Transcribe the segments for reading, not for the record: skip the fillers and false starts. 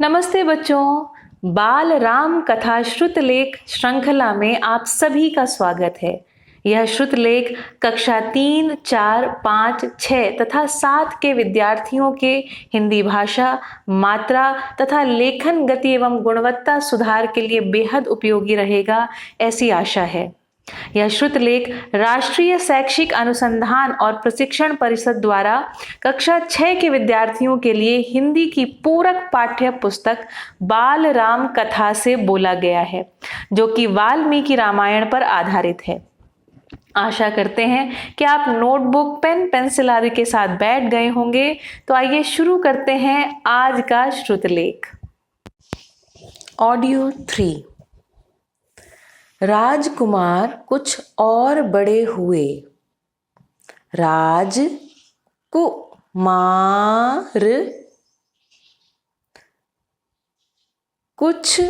नमस्ते बच्चों, बाल राम कथा श्रुतलेख श्रृंखला में आप सभी का स्वागत है। यह श्रुतलेख कक्षा 3, 4, 5, 6 तथा 7 के विद्यार्थियों के हिंदी भाषा, मात्रा तथा लेखन गति एवं गुणवत्ता सुधार के लिए बेहद उपयोगी रहेगा, ऐसी आशा है। यह श्रुतलेख राष्ट्रीय शैक्षिक अनुसंधान और प्रशिक्षण परिषद द्वारा कक्षा 6 के विद्यार्थियों के लिए हिंदी की पूरक पाठ्य पुस्तक बाल राम कथा से बोला गया है, जो कि वाल्मीकि रामायण पर आधारित है। आशा करते हैं कि आप नोटबुक, पेन, पेंसिल आदि के साथ बैठ गए होंगे। तो आइए शुरू करते हैं आज का श्रुतलेख। ऑडियो 3। राजकुमार कुछ और बड़े हुए। राज कुमार कुछ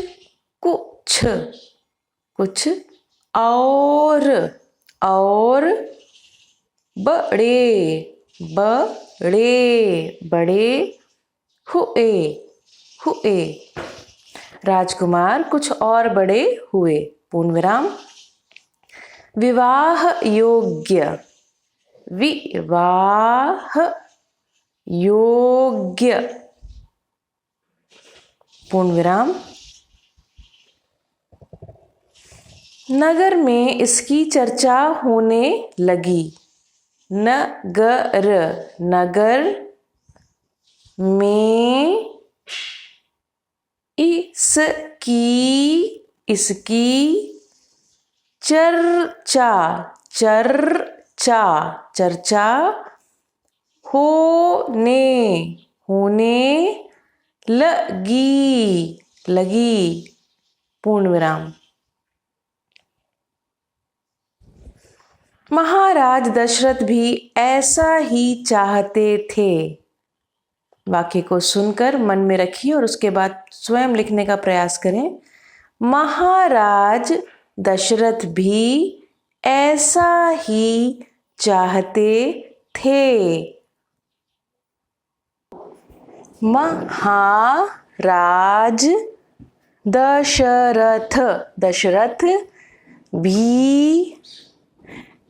कुछ कुछ और बड़े बड़े बड़े हुए। राजकुमार कुछ और बड़े हुए। पूर्ण विराम। विवाह योग्य। विवाह योग्य। पूर्ण विराम। नगर में इसकी चर्चा होने लगी। नगर में इसकी चर्चा होने लगी। पूर्ण विराम। महाराज दशरथ भी ऐसा ही चाहते थे। वाक्य को सुनकर मन में रखिए और उसके बाद स्वयं लिखने का प्रयास करें। महाराज दशरथ भी ऐसा ही चाहते थे। महाराज दशरथ भी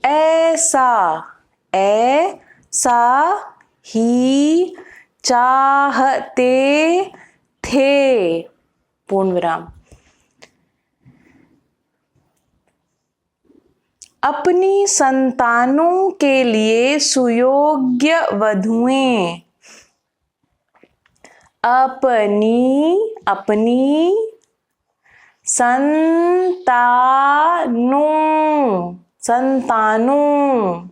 ऐसा ही चाहते थे। पूर्ण विराम। अपनी संतानों के लिए सुयोग्य वधुएं। अपनी संतानों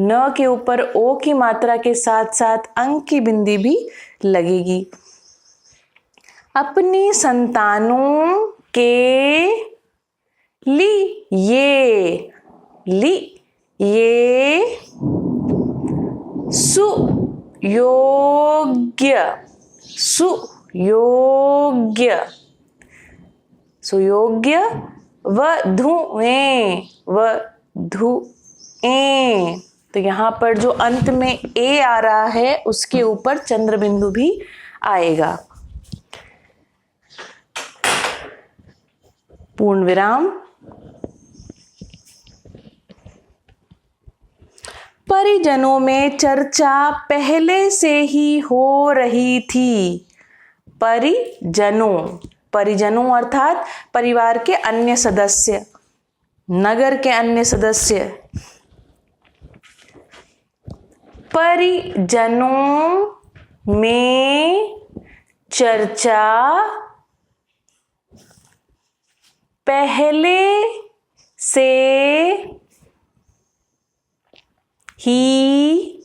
न के ऊपर ओ की मात्रा के साथ साथ अंक की बिंदी भी लगेगी। अपनी संतानों के लिए सुयोग्य वधुएं। तो यहाँ पर जो अंत में ए आ रहा है उसके ऊपर चंद्र बिंदु भी आएगा। पूर्ण विराम। परिजनों में चर्चा पहले से ही हो रही थी। परिजनों अर्थात परिवार के अन्य सदस्य, नगर के अन्य सदस्य। परिजनों में चर्चा पहले से ही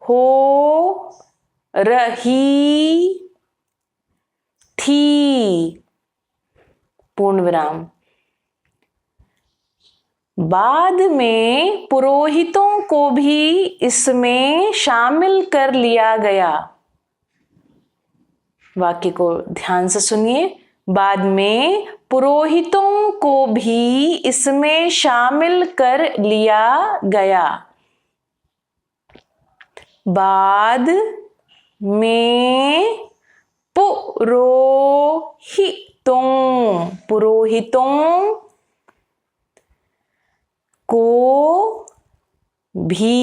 हो रही थी। पूर्ण विराम। बाद में पुरोहितों को भी इसमें शामिल कर लिया गया। वाक्य को ध्यान से सुनिए। बाद में पुरोहितों को भी इसमें शामिल कर लिया गया। बाद में पुरोहितों पुरोहितों को भी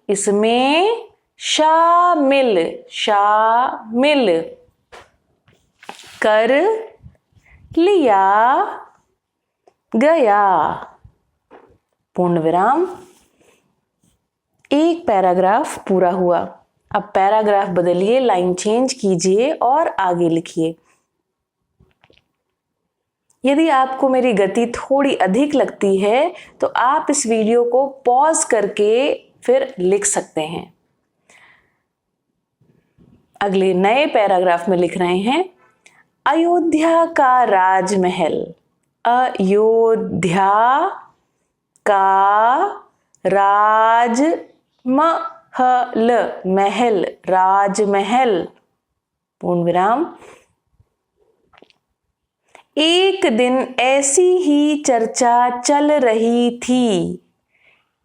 इसमें शामिल कर लिया गया। पूर्ण विराम। एक पैराग्राफ पूरा हुआ। अब पैराग्राफ बदलिए, लाइन चेंज कीजिए और आगे लिखिए। यदि आपको मेरी गति थोड़ी अधिक लगती है तो आप इस वीडियो को पॉज करके फिर लिख सकते हैं। अगले नए पैराग्राफ में लिख रहे हैं, अयोध्या का राजमहल। अयोध्या का राजमहल। पूर्ण विराम। एक दिन ऐसी ही चर्चा चल रही थी।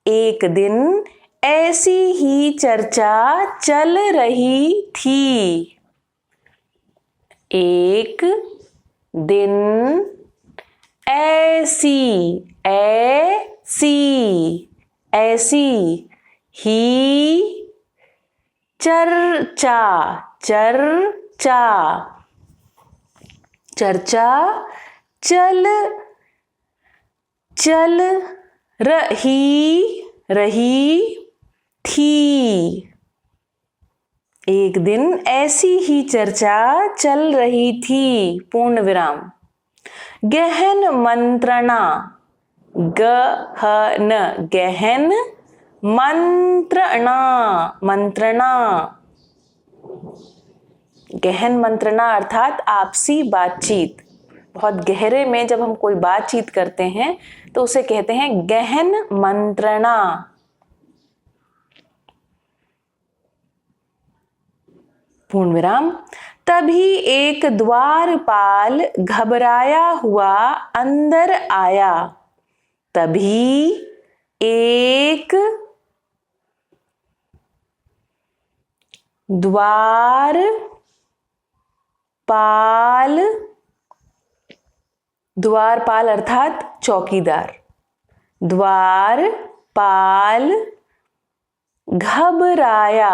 एक दिन ऐसी ही चर्चा चल रही थी। एक दिन ऐसी ही चर्चा चल रही थी। एक दिन ऐसी ही चर्चा चल रही थी। पूर्ण विराम। गहन मंत्रणा। गहन मंत्रणा। गहन मंत्रणा अर्थात आपसी बातचीत। बहुत गहरे में जब हम कोई बातचीत करते हैं तो उसे कहते हैं गहन मंत्रणा। पूर्ण विराम। तभी एक द्वारपाल घबराया हुआ अंदर आया। तभी एक द्वारपाल अर्थात चौकीदार। द्वारपाल घबराया।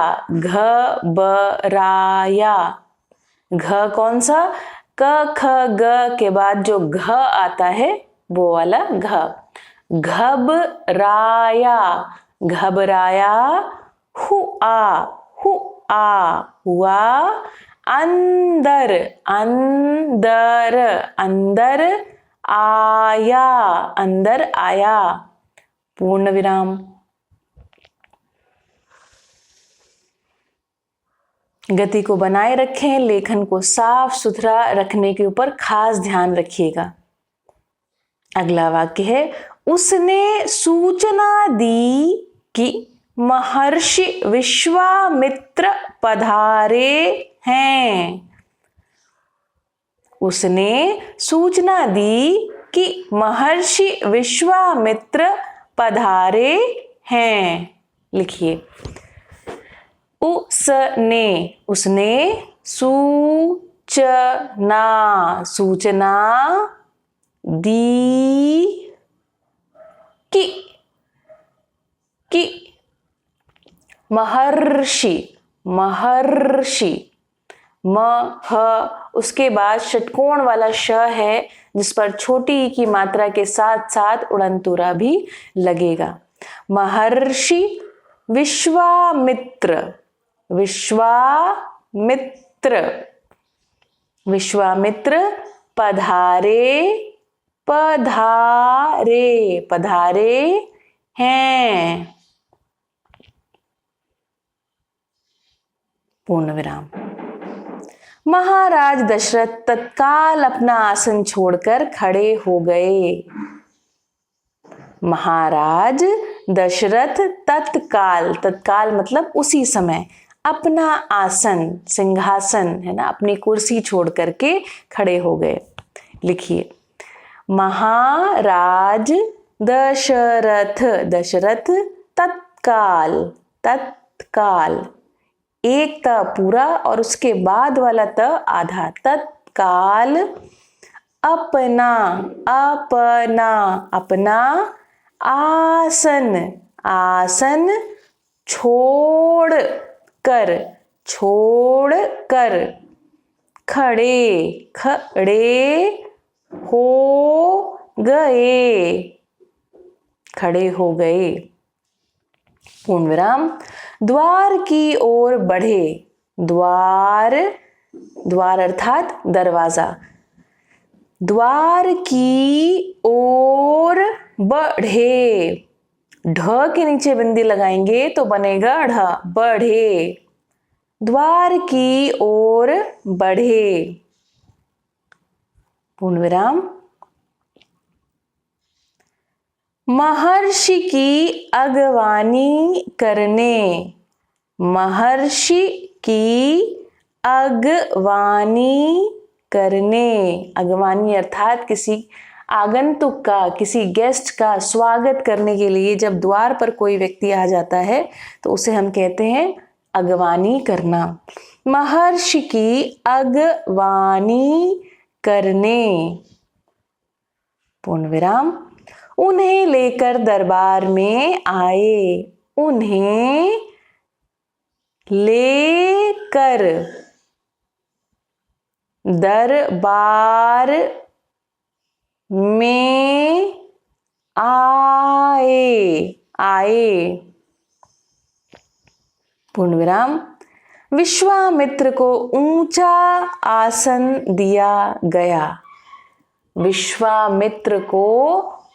घ कौन सा? क ख ग के बाद जो घ आता है वो वाला घ। घबराया हुआ अंदर आया। पूर्ण विराम। गति को बनाए रखें, लेखन को साफ सुथरा रखने के ऊपर खास ध्यान रखिएगा। अगला वाक्य है, उसने सूचना दी कि महर्षि विश्वामित्र पधारे हैं। उसने सूचना दी कि महर्षि विश्वामित्र पधारे हैं। लिखिए, उसने सूचना दी कि महर्षि उसके बाद षटकोण वाला श है जिस पर छोटी ई की मात्रा के साथ साथ उड़नतुरा भी लगेगा। महर्षि विश्वामित्र पधारे हैं। पूर्ण विराम। महाराज दशरथ तत्काल अपना आसन छोड़कर खड़े हो गए। महाराज दशरथ तत्काल मतलब उसी समय अपना आसन, सिंहासन है ना, अपनी कुर्सी छोड़ करके खड़े हो गए। लिखिए, महाराज दशरथ तत्काल एक त पूरा और उसके बाद वाला त आधा। तत्काल अपना, अपना, अपना आसन, आसन छोड़ कर, छोड़ कर खड़े, खड़े हो गए, खड़े हो गए। पूर्ण विराम। द्वार की ओर बढ़े, द्वार, द्वार अर्थात दरवाजा, द्वार की ओर बढ़े, ढ के नीचे बिंदी लगाएंगे तो बनेगा ढ, बढ़े, द्वार की ओर बढ़े। पूर्ण विराम। महर्षि की अगवानी करने, महर्षि की अगवानी करने, अगवानी अर्थात किसी आगंतुक का, किसी गेस्ट का स्वागत करने के लिए जब द्वार पर कोई व्यक्ति आ जाता है तो उसे हम कहते हैं अगवानी करना। महर्षि की अगवानी करने। पूर्ण विराम। उन्हें लेकर दरबार में आए, उन्हें लेकर दरबार में आए, आए। पूर्ण विराम। विश्वामित्र को ऊंचा आसन दिया गया, विश्वामित्र को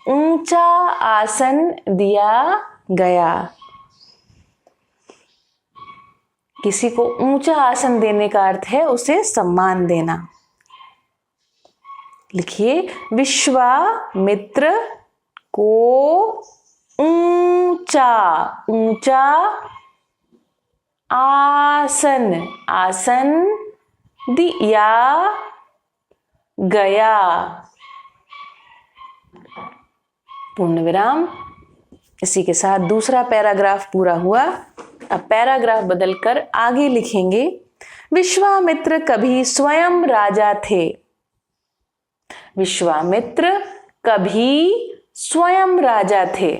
ऊंचा आसन दिया गया। किसी को ऊंचा आसन देने का अर्थ है उसे सम्मान देना। लिखिए, विश्वामित्र को ऊंचा, ऊंचा आसन, आसन दिया गया। पूर्ण विराम। इसी के साथ दूसरा पैराग्राफ पूरा हुआ। अब पैराग्राफ बदलकर आगे लिखेंगे। विश्वामित्र कभी स्वयं राजा थे, विश्वामित्र कभी स्वयं राजा थे।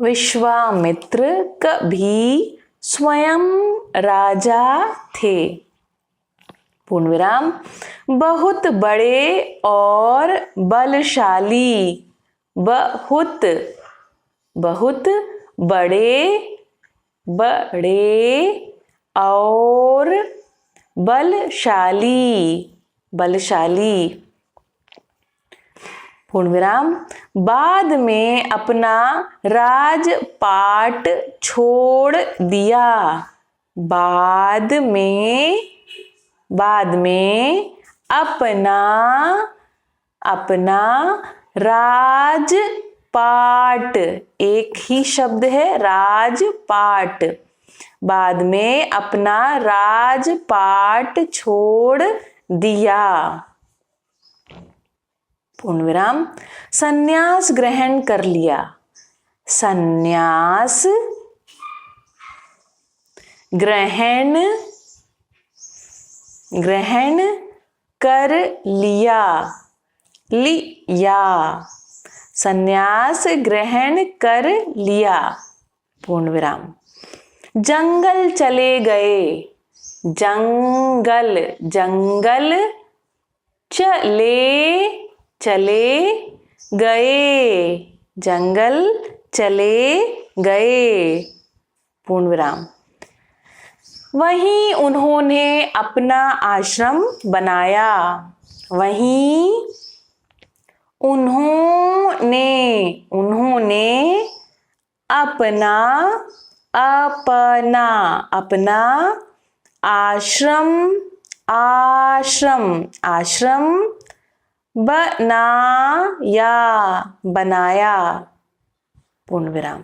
विश्वामित्र कभी स्वयं राजा थे। पूर्ण विराम। बहुत बड़े और बलशाली, बहुत, बहुत बड़े, बड़े और बलशाली, बलशाली। पूर्ण विराम। बाद में अपना राजपाट छोड़ दिया, बाद में, बाद में अपना, अपना राजपाट, एक ही शब्द है राजपाट, बाद में अपना राजपाट छोड़ दिया। पूर्ण विराम। संन्यास ग्रहण कर लिया, संन्यास ग्रहण, ग्रहण कर लिया, लिया, संन्यास ग्रहण कर लिया। पूर्ण विराम। जंगल चले गए, जंगल, जंगल चले, चले गए, जंगल चले गए। पूर्ण विराम। वहीं उन्होंने अपना आश्रम बनाया, वहीं उन्होंने, उन्होंने अपना, अपना, अपना आश्रम, आश्रम, आश्रम बनाया, बनाया। पूर्ण विराम।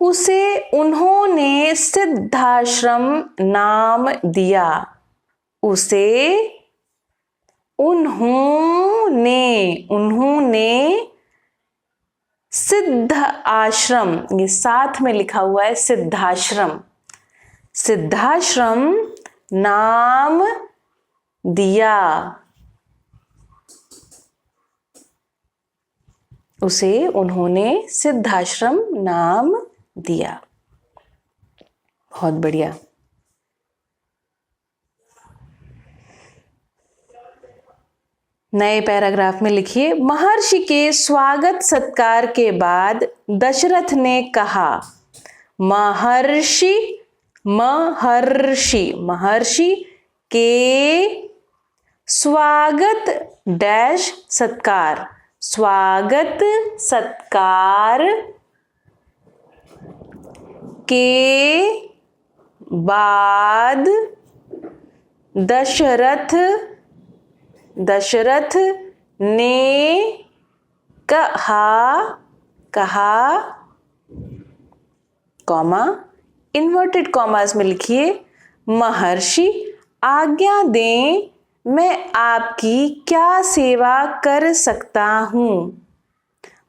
उसे उन्होंने सिद्धाश्रम नाम दिया। उसे उन्होंने सिद्ध आश्रम, ये साथ में लिखा हुआ है सिद्धाश्रम, सिद्धाश्रम नाम दिया। उसे उन्होंने सिद्धाश्रम नाम दिया। बहुत बढ़िया। नए पैराग्राफ में लिखिए, महर्षि के स्वागत सत्कार के बाद दशरथ ने कहा, महर्षि के स्वागत डैश सत्कार, स्वागत सत्कार के बाद दशरथ ने कहा कॉमा, इन्वर्टेड कॉमास में लिखिए, महर्षि आज्ञा दें, मैं आपकी क्या सेवा कर सकता हूं।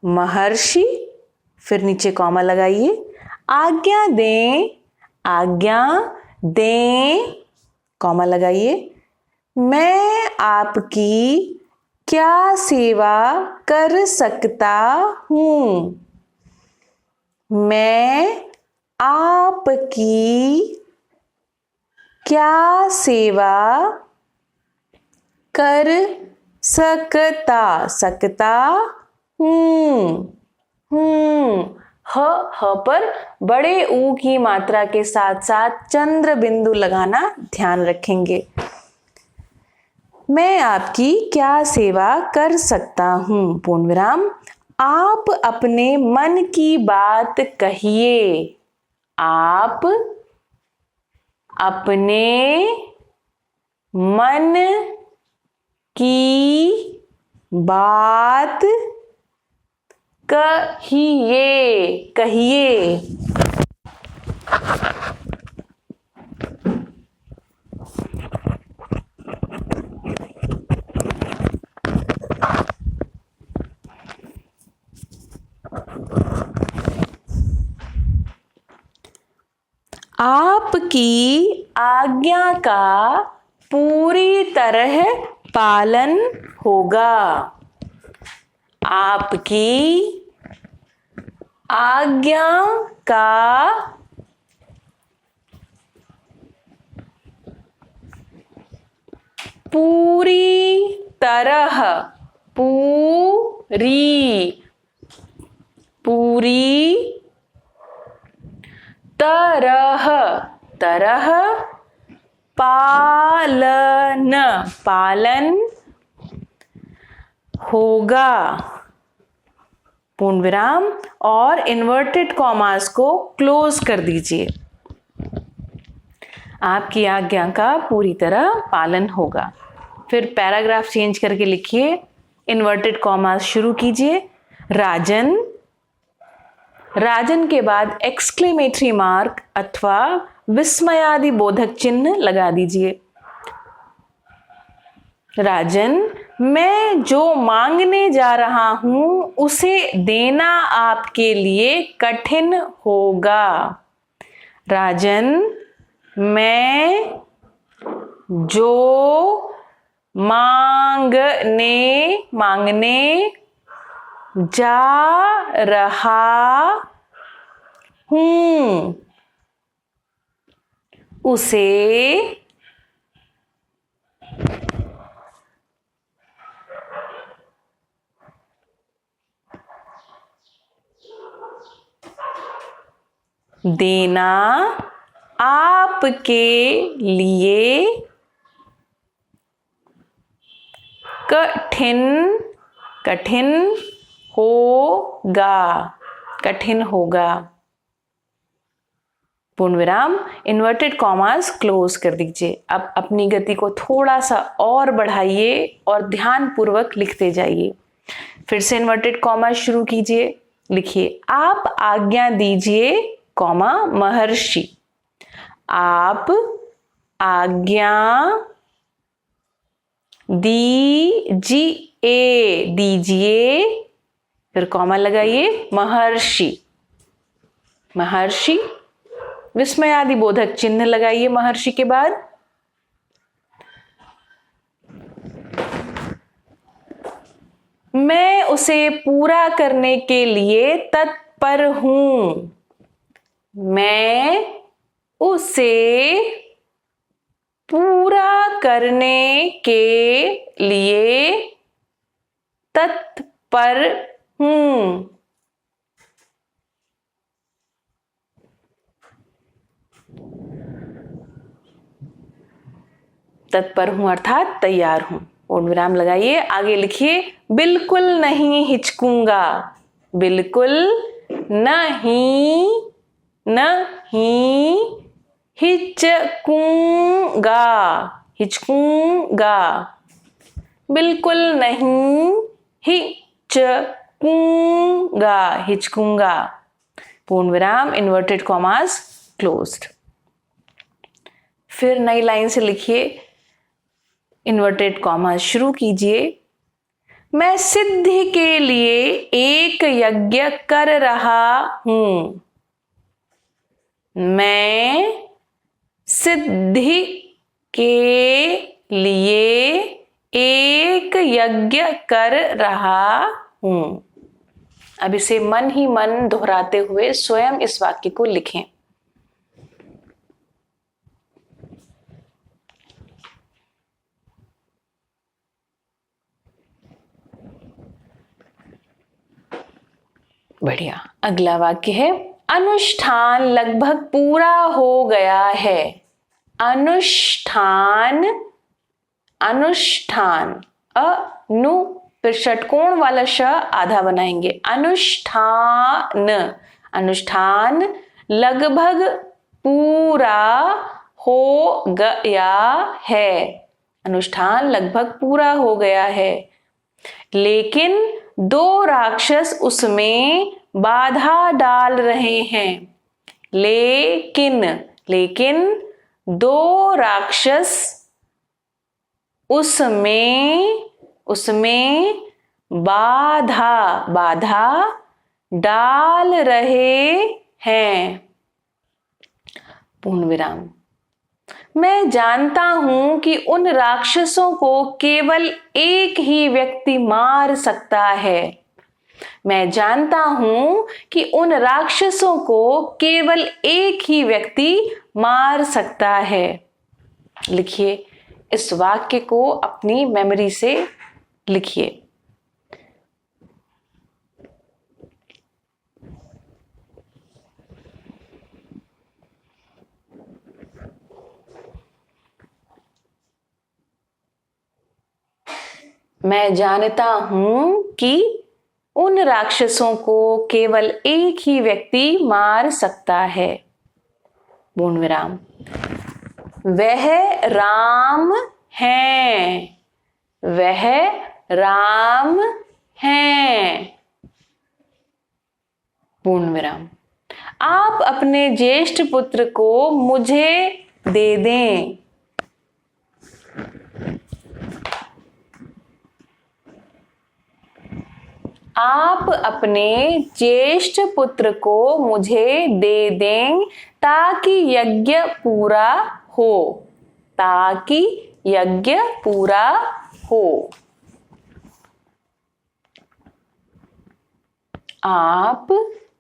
महर्षि, फिर नीचे कॉमा लगाइए, आज्ञा दें, कॉमा लगाइए, मैं आपकी क्या सेवा कर सकता हूं। मैं आपकी क्या सेवा कर सकता हूं। ह पर बड़े ऊ की मात्रा के साथ साथ चंद्र बिंदु लगाना ध्यान रखेंगे। मैं आपकी क्या सेवा कर सकता हूं, पूर्ण विराम। आप अपने मन की बात कहिए। आप अपने मन की बात कहिए। आपकी आज्ञा का पूरी तरह पालन होगा। आपकी आज्ञा का पूरी तरह पालन होगा, पूर्ण विराम, और इन्वर्टेड कॉमास को क्लोज कर दीजिए। आपकी आज्ञा का पूरी तरह पालन होगा। फिर पैराग्राफ चेंज करके लिखिए, इन्वर्टेड कॉमास शुरू कीजिए, राजन के बाद एक्सक्लेमेटरी मार्क अथवा विस्मयादि बोधक चिन्ह लगा दीजिए। राजन, मैं जो मांगने जा रहा हूं उसे देना आपके लिए कठिन होगा। राजन, मैं जो मांगने जा रहा हूं उसे देना आपके लिए कठिन होगा। पूर्ण विराम, इन्वर्टेड कॉमास क्लोज कर दीजिए। अब अपनी गति को थोड़ा सा और बढ़ाइए और ध्यान पूर्वक लिखते जाइए। फिर से इन्वर्टेड कॉमास शुरू कीजिए, लिखिए, आप आज्ञा दीजिए, कॉमा महर्षि, आप आज्ञा दीजिए, फिर कॉमा लगाइए, महर्षि, महर्षि, विस्मयादि बोधक चिन्ह लगाइए महर्षि के बाद। मैं उसे पूरा करने के लिए तत्पर हूं, मैं उसे पूरा करने के लिए तत्पर हूं। तत्पर हूं अर्थात तैयार हूं। पूर्ण विराम लगाइए, आगे लिखिए, बिल्कुल नहीं हिचकूंगा, बिल्कुल नहीं हिचकूंगा, हिचकूंगा, बिल्कुल नहीं हिचकूंगा, हिचकूंगा। पूर्ण विराम, इन्वर्टेड कॉमास क्लोज्ड। फिर नई लाइन से लिखिए, इन्वर्टेड कॉमा शुरू कीजिए, मैं सिद्धि के लिए एक यज्ञ कर रहा हूं, मैं सिद्धि के लिए एक यज्ञ कर रहा हूं। अब इसे मन ही मन दोहराते हुए स्वयं इस वाक्य को लिखें। बढ़िया। अगला वाक्य है, अनुष्ठान लगभग पूरा हो गया है। अनुष्ठान, अनुष्ठान, अनु फिर षटकोण वाला श आधा बनाएंगे, अनुष्ठान, अनुष्ठान लगभग पूरा हो गया है, अनुष्ठान लगभग पूरा हो गया है, लेकिन दो राक्षस उसमें बाधा डाल रहे हैं, लेकिन, लेकिन दो राक्षस उसमें बाधा डाल रहे हैं। पूर्ण विराम। मैं जानता हूं कि उन राक्षसों को केवल एक ही व्यक्ति मार सकता है, मैं जानता हूं कि उन राक्षसों को केवल एक ही व्यक्ति मार सकता है। लिखिए, इस वाक्य को अपनी मेमोरी से लिखिए। मैं जानता हूं कि उन राक्षसों को केवल एक ही व्यक्ति मार सकता है। पूर्ण विराम। वह राम हैं, वह राम हैं। पूर्ण विराम। आप अपने ज्येष्ठ पुत्र को मुझे दे दें, आप अपने ज्येष्ठ पुत्र को मुझे दे दें ताकि यज्ञ पूरा हो, ताकि यज्ञ पूरा हो। आप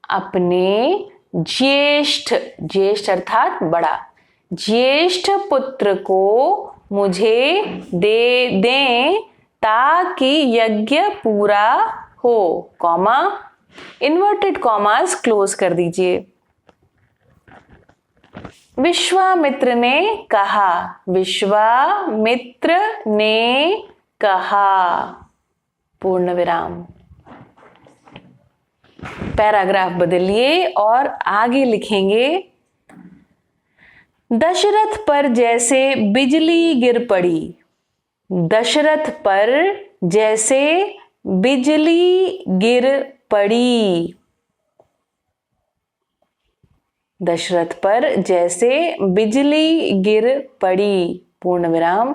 अपने ज्येष्ठ, ज्येष्ठ अर्थात बड़ा, ज्येष्ठ पुत्र को मुझे दे दें ताकि यज्ञ पूरा हो, कॉमा, इन्वर्टेड कॉमास क्लोज कर दीजिए। विश्वामित्र ने कहा, विश्वामित्र ने कहा। पूर्ण विराम। पैराग्राफ बदलिए और आगे लिखेंगे, दशरथ पर जैसे बिजली गिर पड़ी, दशरथ पर जैसे बिजली गिर पड़ी। दशरथ पर जैसे बिजली गिर पड़ी, पूर्ण विराम।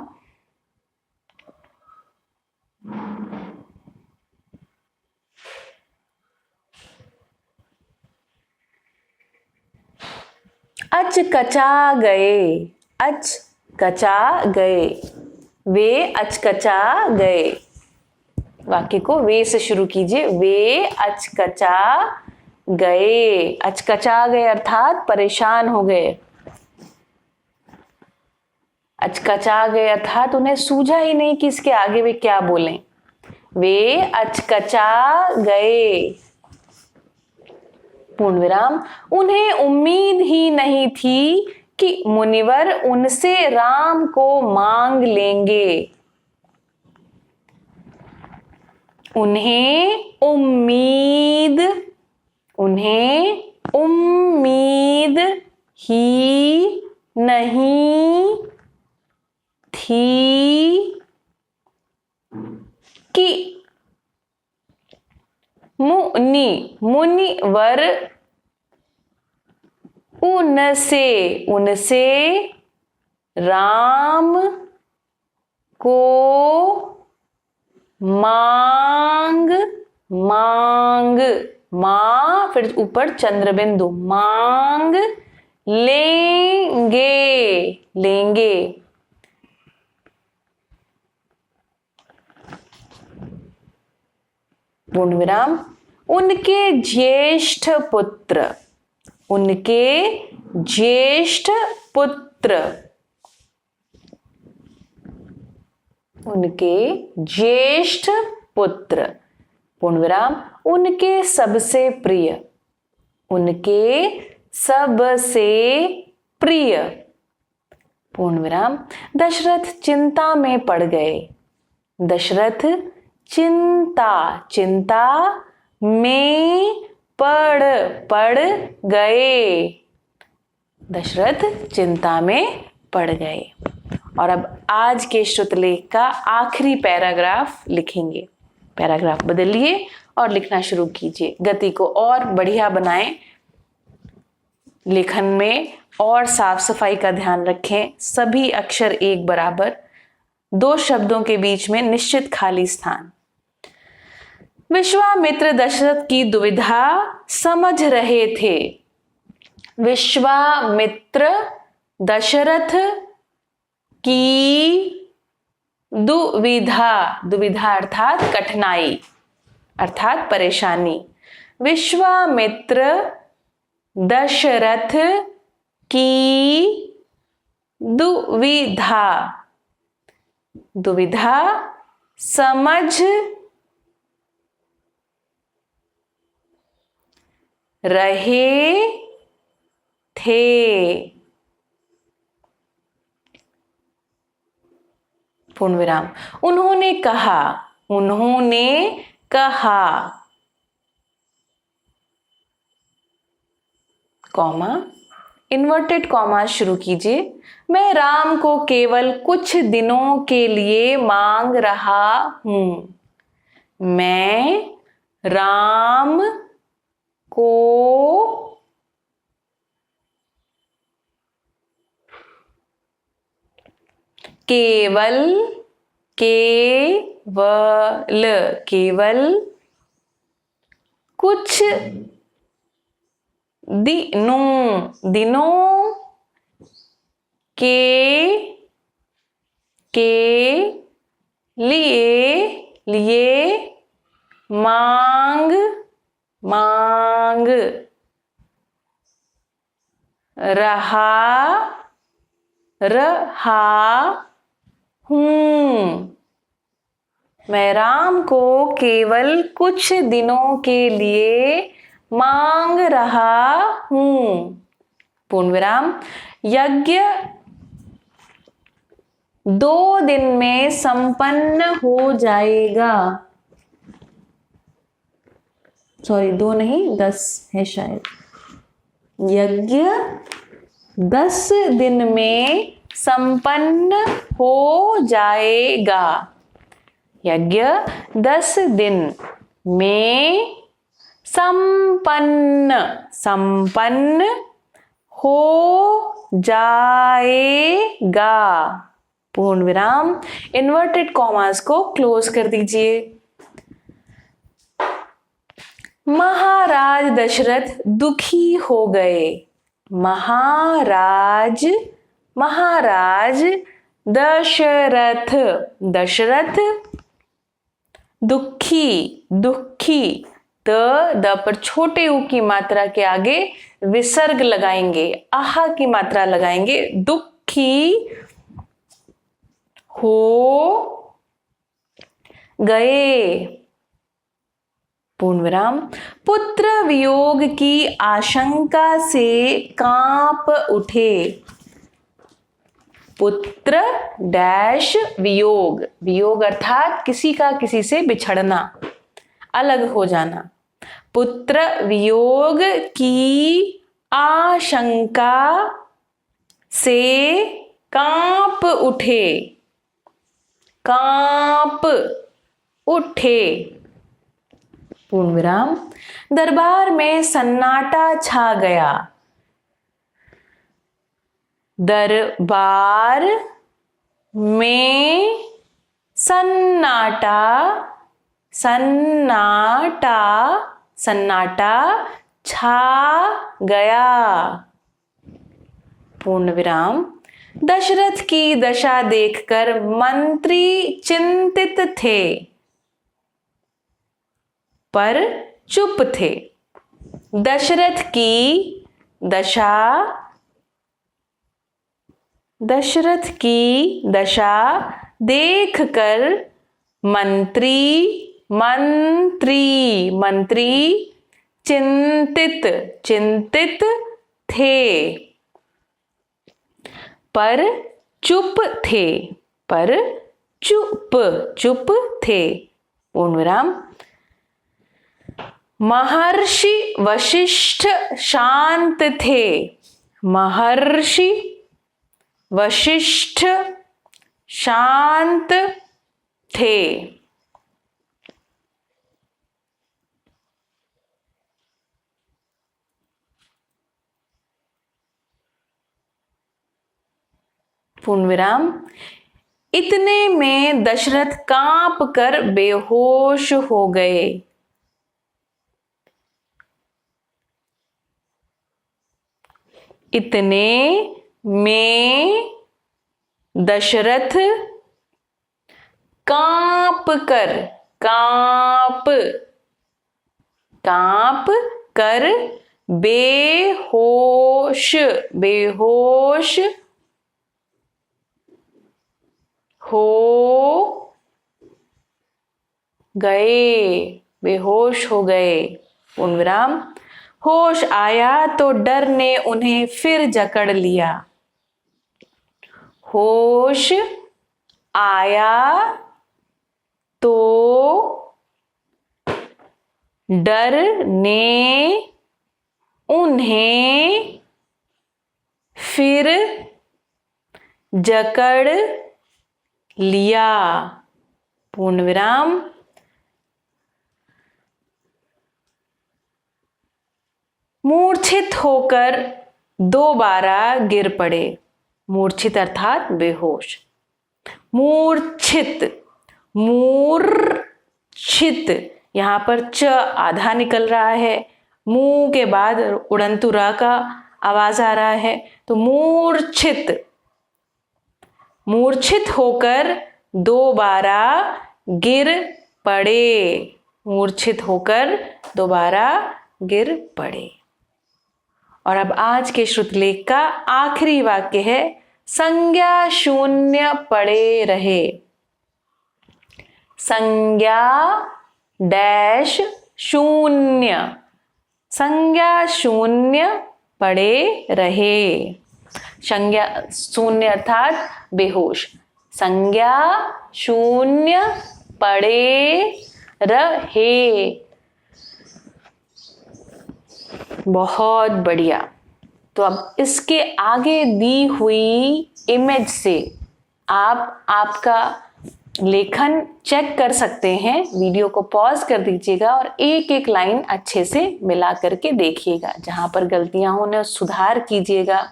अचकचा गए, अचकचा गए, वे अचकचा गए। वाक्य को वे से शुरू कीजिए। वे अचकचा गए, अचकचा गए अर्थात परेशान हो गए। अचकचा गए अर्थात उन्हें सूझा ही नहीं कि इसके आगे वे क्या बोलें। वे अचकचा गए, पूर्ण विराम। उन्हें उम्मीद ही नहीं थी कि मुनिवर उनसे राम को मांग लेंगे। उन्हें उम्मीद ही नहीं थी कि मुनिवर उनसे राम को मांग फिर ऊपर चंद्र बिंदु, मांग लेंगे। पूर्ण विराम। उनके ज्येष्ठ पुत्र, पूर्ण विराम। उनके सबसे प्रिय, पूर्ण विराम। दशरथ चिंता में पड़ गए, दशरथ चिंता में पड़ गए, दशरथ चिंता में पड़ गए। और अब आज के श्रुतलेख का आखिरी पैराग्राफ लिखेंगे। पैराग्राफ बदलिए और लिखना शुरू कीजिए। गति को और बढ़िया बनाएं, लेखन में और साफ सफाई का ध्यान रखें। सभी अक्षर एक बराबर, 2 शब्दों के बीच में निश्चित खाली स्थान। विश्वामित्र दशरथ की दुविधा समझ रहे थे। विश्वामित्र दशरथ की दुविधा अर्थात कठिनाई, अर्थात परेशानी। विश्वामित्र दशरथ की दुविधा समझ रहे थे। पूर्ण विराम। उन्होंने कहा, कॉमा, इन्वर्टेड कॉमा शुरू कीजिए। मैं राम को केवल कुछ दिनों के लिए मांग रहा हूं। मैं राम को केवल कुछ दिनों के लिए मांग रहा हूं। मैं राम को केवल कुछ दिनों के लिए मांग रहा हूं। पूर्ण विराम। यज्ञ 2 दिन में संपन्न हो जाएगा। सॉरी, 2 नहीं 10 है शायद। यज्ञ 10 दिन में संपन्न हो जाएगा। यज्ञ 10 दिन में संपन्न हो जाएगा, पूर्ण विराम। इन्वर्टेड कॉमास को क्लोज कर दीजिए। महाराज दशरथ दुखी हो गए। महाराज दशरथ दुखी द पर छोटे ऊ की मात्रा के आगे विसर्ग लगाएंगे, आहा की मात्रा लगाएंगे। दुखी हो गए, पूर्ण विराम। पुत्र वियोग की आशंका से कांप उठे। पुत्र डैश वियोग, वियोग अर्थात किसी का किसी से बिछड़ना, अलग हो जाना। पुत्र वियोग की आशंका से कांप उठे, पूर्ण विराम। दरबार में सन्नाटा छा गया। दरबार में सन्नाटा छा गया, पूर्ण विराम। दशरथ की दशा देखकर मंत्री चिंतित थे पर चुप थे। दशरथ की दशा देखकर मंत्री चिंतित थे पर चुप थे, पूर्ण विराम। महर्षि वशिष्ठ शांत थे। महर्षि वशिष्ठ शांत थे। पूर्ण विराम। इतने में दशरथ कांप कर बेहोश हो गए। इतने में दशरथ कांप कर बेहोश हो गए, पूर्ण विराम। होश आया तो डर ने उन्हें फिर जकड़ लिया। होश आया तो डर ने उन्हें फिर जकड़ लिया, पूर्ण विराम। मूर्छित होकर दोबारा गिर पड़े। मूर्छित अर्थात बेहोश। मूर्छित यहां पर च आधा निकल रहा है, मुंह के बाद उड़ंतु र का आवाज आ रहा है, तो मूर्छित होकर दोबारा गिर पड़े। मूर्छित होकर दोबारा गिर पड़े। और अब आज के श्रुतलेख का आखिरी वाक्य है, संज्ञा शून्य पड़े रहे। संज्ञा डैश शून्य, संज्ञा शून्य पड़े रहे। संज्ञा शून्य अर्थात बेहोश। संज्ञा शून्य पड़े रहे। बहुत बढ़िया। तो अब इसके आगे दी हुई इमेज से आप आपका लेखन चेक कर सकते हैं। वीडियो को पॉज कर दीजिएगा और एक एक लाइन अच्छे से मिला करके देखिएगा। जहां पर गलतियां हो उन्हें सुधार कीजिएगा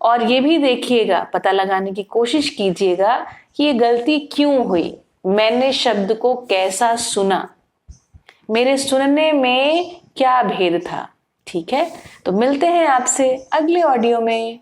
और ये भी देखिएगा, पता लगाने की कोशिश कीजिएगा कि ये गलती क्यों हुई, मैंने शब्द को कैसा सुना, मेरे सुनने में क्या भेद था। ठीक है, तो मिलते हैं आपसे अगले ऑडियो में।